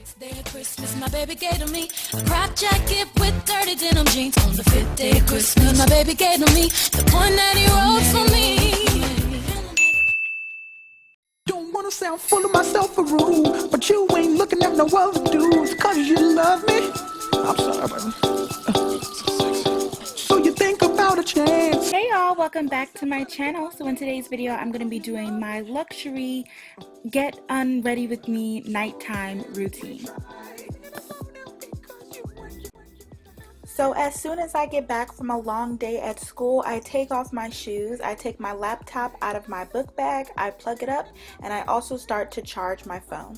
Sixth day of Christmas, my baby gave to me a crop jacket with dirty denim jeans. On the fifth day of Christmas, my baby gave to me the one that he wrote for me. Don't wanna sound full of myself or rude, but you ain't looking at no other dudes, cause you love me. I'm sorry, baby. So you think about a chance. Hey y'all, welcome back to my channel. So in today's video, I'm going to be doing my luxury get unready with me nighttime routine. So as soon as I get back from a long day at school, I take off my shoes, I take my laptop out of my book bag, I plug it up, and I also start to charge my phone.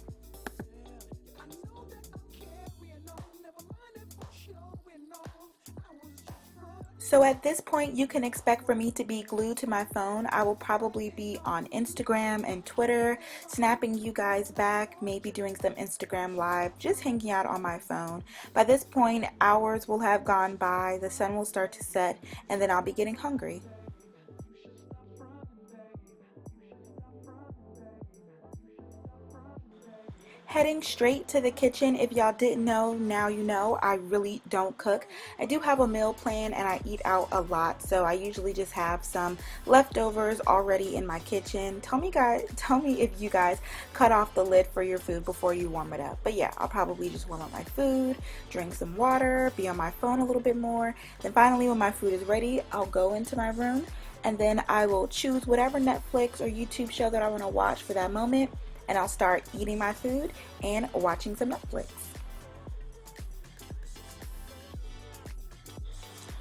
So at this point, you can expect for me to be glued to my phone. I will probably be on Instagram and Twitter, snapping you guys back, maybe doing some Instagram live, just hanging out on my phone. By this point, hours will have gone by, the sun will start to set, and then I'll be getting hungry. Heading straight to the kitchen. If y'all didn't know, now you know. I really don't cook. I do have a meal plan and I eat out a lot, so I usually just have some leftovers already in my kitchen. Tell me if you guys cut off the lid for your food before you warm it up. But yeah, I'll probably just warm up my food, drink some water, be on my phone a little bit more. Then finally, when my food is ready, I'll go into my room and then I will choose whatever Netflix or YouTube show that I want to watch for that moment. And I'll start eating my food and watching some Netflix.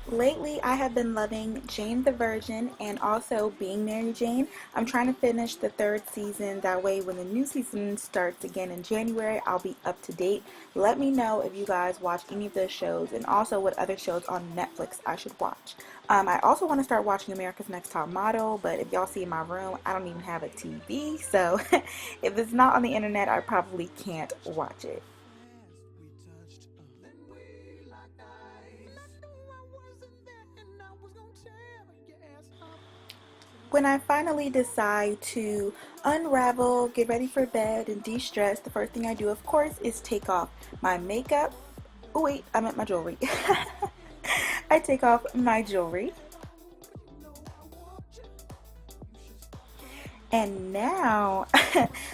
Lately, I have been loving Jane the Virgin and also Being Mary Jane. I'm trying to finish the 3rd season. That way, when the new season starts again in January, I'll be up to date. Let me know if you guys watch any of those shows and also what other shows on Netflix I should watch. I also want to start watching America's Next Top Model, but if y'all see in my room, I don't even have a TV. So if it's not on the internet, I probably can't watch it. When I finally decide to unravel, get ready for bed, and de-stress, the first thing I do, of course, is take off my makeup. Oh wait, I meant my jewelry. I take off my jewelry. And now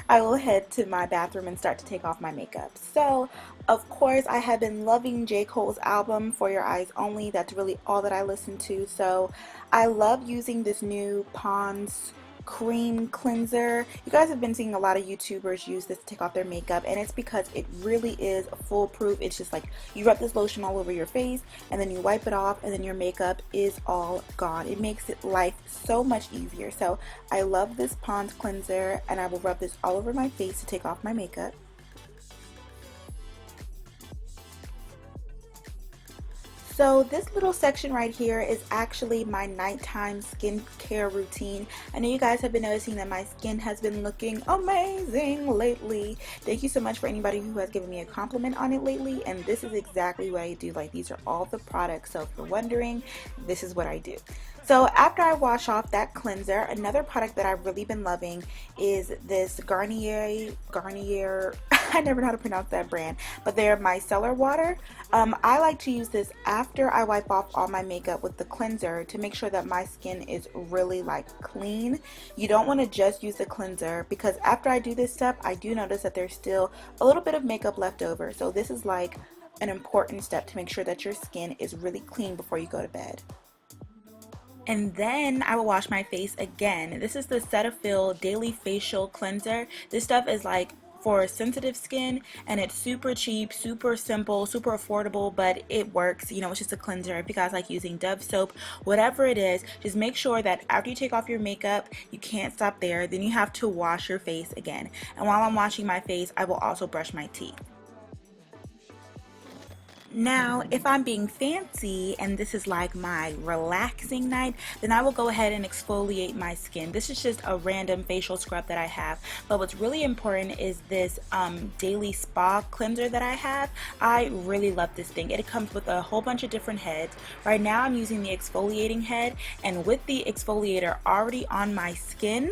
I will head to my bathroom and start to take off my makeup. So, of course, I have been loving J. Cole's album, For Your Eyes Only. That's really all that I listen to. So, I love using this new Pond's cream cleanser. You guys have been seeing a lot of YouTubers use this to take off their makeup, and it's because it really is foolproof. It's just like you rub this lotion all over your face and then you wipe it off and then your makeup is all gone. It makes life so much easier. So I love this Pond's cleanser and I will rub this all over my face to take off my makeup. So this little section right here is actually my nighttime skincare routine. I know you guys have been noticing that my skin has been looking amazing lately. Thank you so much for anybody who has given me a compliment on it lately, and this is exactly what I do. Like, these are all the products, so if you're wondering, this is what I do. So after I wash off that cleanser, another product that I've really been loving is this Garnier, I never know how to pronounce that brand, but they're Micellar Water. I like to use this after I wipe off all my makeup with the cleanser to make sure that my skin is really like clean. You don't want to just use the cleanser, because after I do this step, I do notice that there's still a little bit of makeup left over. So this is like an important step to make sure that your skin is really clean before you go to bed. And then I will wash my face again. This is the Cetaphil Daily Facial Cleanser. This stuff is like for sensitive skin, and it's super cheap, super simple, super affordable, but it works. You know, it's just a cleanser. If you guys like using Dove soap, whatever it is, just make sure that after you take off your makeup, you can't stop there. Then you have to wash your face again. And while I'm washing my face, I will also brush my teeth. Now, if I'm being fancy and this is like my relaxing night, then I will go ahead and exfoliate my skin. This is just a random facial scrub that I have, but what's really important is this daily spa cleanser that I have. I really love this thing. It comes with a whole bunch of different heads. Right now I'm using the exfoliating head, and with the exfoliator already on my skin,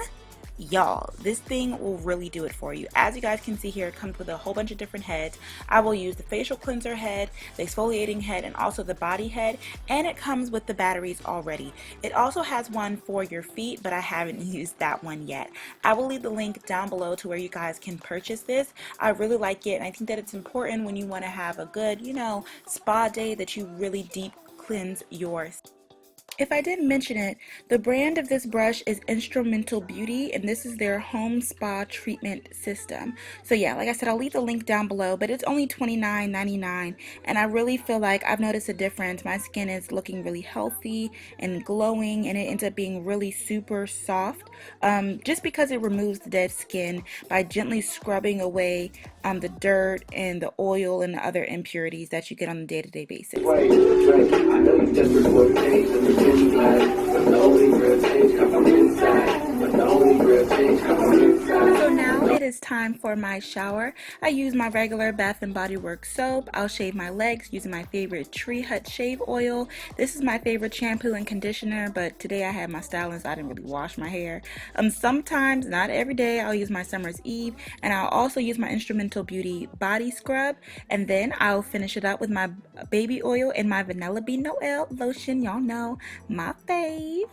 y'all, this thing will really do it for you. As you guys can see here, it comes with a whole bunch of different heads. I will use the facial cleanser head, the exfoliating head, and also the body head, and it comes with the batteries already. It also has one for your feet, but I haven't used that one yet. I will leave the link down below to where you guys can purchase this. I really like it, and I think that it's important when you want to have a good, you know, spa day, that you really deep cleanse your skin. If I didn't mention it, the brand of this brush is Instrumental Beauty, and this is their home spa treatment system. So yeah, like I said, I'll leave the link down below, but it's only $29.99, and I really feel like I've noticed a difference. My skin is looking really healthy and glowing, and it ends up being really super soft, just because it removes the dead skin by gently scrubbing away the dirt and the oil and the other impurities that you get on a day-to-day basis. So now it is time for my shower. I use my regular Bath & Body Works soap. I'll shave my legs using my favorite Tree Hut shave oil. This is my favorite shampoo and conditioner, but today I had my styling, so I didn't really wash my hair. Sometimes, not every day, I'll use my Summer's Eve, and I'll also use my Instrumental Beauty body scrub, and then I'll finish it up with my baby oil and my Vanilla Bean Noel lotion. Y'all know, my fave.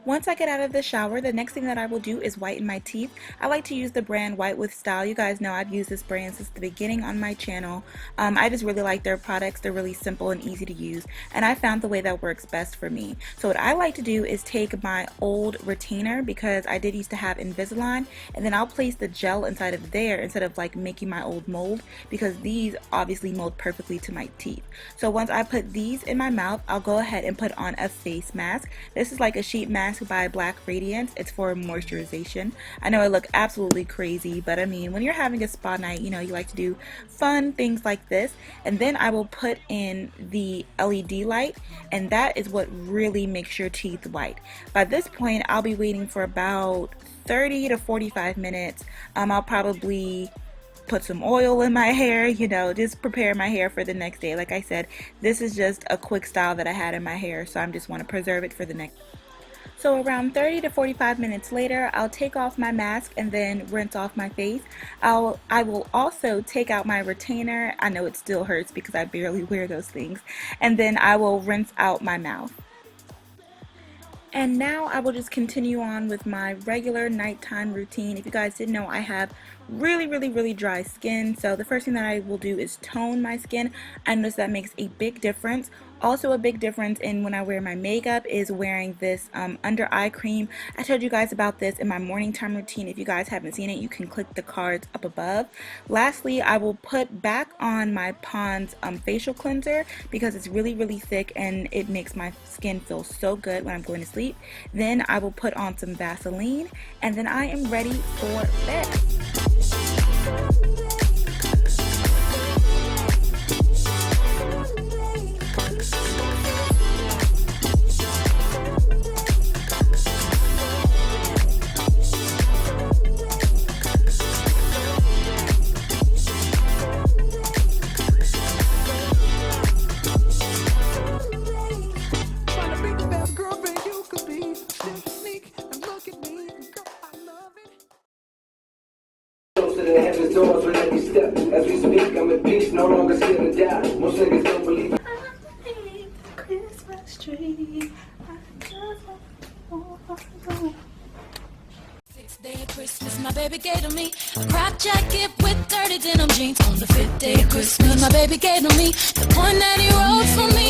Once I get out of the shower, the next thing that I will do is whiten my teeth. I like to use the brand White with Style. You guys know I've used this brand since the beginning on my channel. I just really like their products. They're really simple and easy to use, and I found the way that works best for me. So what I like to do is take my old retainer, because I did used to have Invisalign, and then I'll place the gel inside of there instead of like making my old mold, because these obviously mold perfectly to my teeth. So once I put these in my mouth, I'll go ahead and put on a face mask. This is like a sheet mask by Black Radiance. It's for moisturization. I know I look absolutely crazy, but I mean, when you're having a spa night, you know, you like to do fun things like this. And then I will put in the LED light, and that is what really makes your teeth white. By this point, I'll be waiting for about 30 to 45 minutes. I'll probably put some oil in my hair, you know, just prepare my hair for the next day. Like I said, this is just a quick style that I had in my hair, so I just want to preserve it for the next. So around 30 to 45 minutes later, I'll take off my mask and then rinse off my face. I will also take out my retainer. I know it still hurts because I barely wear those things. And then I will rinse out my mouth. And now I will just continue on with my regular nighttime routine. If you guys didn't know, I have really dry skin, so the first thing that I will do is tone my skin. I notice that makes a big difference. Also, a big difference in when I wear my makeup is wearing this under eye cream. I told you guys about this in my morning time routine. If you guys haven't seen it, you can click the cards up above. Lastly, I will put back on my Pond's facial cleanser, because it's really thick and it makes my skin feel so good when I'm going to sleep. Then I will put on some Vaseline, and then I am ready for bed. As we speak, I'm at peace, no longer scared to die. Most niggas don't believe Christmas tree. Sixth day of Christmas, my baby gave to me a crop jacket with dirty denim jeans. On the fifth day of Christmas, my baby gave to me the one that he wrote for me.